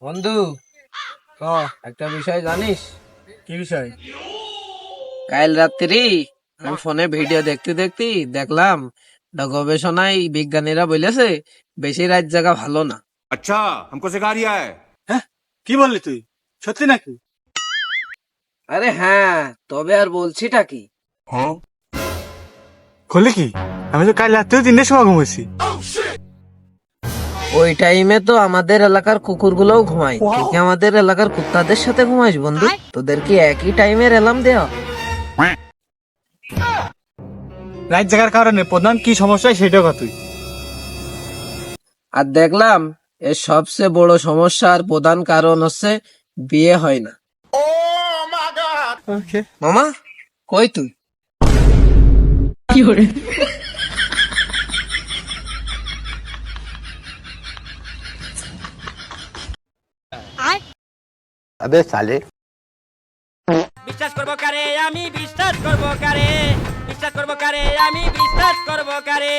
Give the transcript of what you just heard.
বন্ধু, একটা বিষয় জানিস? কি বিষয়? কাল রাত্রি আমি ফোনে ভিডিও দেখতে দেখতে দেখলাম গবেষণায় বিজ্ঞানীরা বলেছে বেশি রাত জাগা ভালো না। अच्छा हमको सिखा रिया है। হ্যাঁ, কি বললি তুই? সত্যি নাকি? আরে হ্যাঁ, তবে আর বলছিটা কি? করলি কি? আমি তো কাল রাত্রেও 3টার সময় ঘুমাইছি। ওই টাইমে তো আমাদের এলাকার কুকুরগুলোও ঘুমায়, তুই কি আমাদের এলাকার কুত্তাদের সাথে ঘুমাইস বন্ধু? তোদের কি একই টাইমের অ্যালার্ম দেওয়া? রাত জাগার কারণে প্রধান কি সমস্যা সেটা কথা তুই। আর দেখলাম এর সবচেয়ে বড় সমস্যা আর প্রধান কারণ হচ্ছে বিয়ে হয় না। ওকে। মামা, কই তুই? বিশ্বাস করবো কারে আমি বিশ্বাস করবো কারে বিশ্বাস করবো কারে আমি বিশ্বাস করবো কারে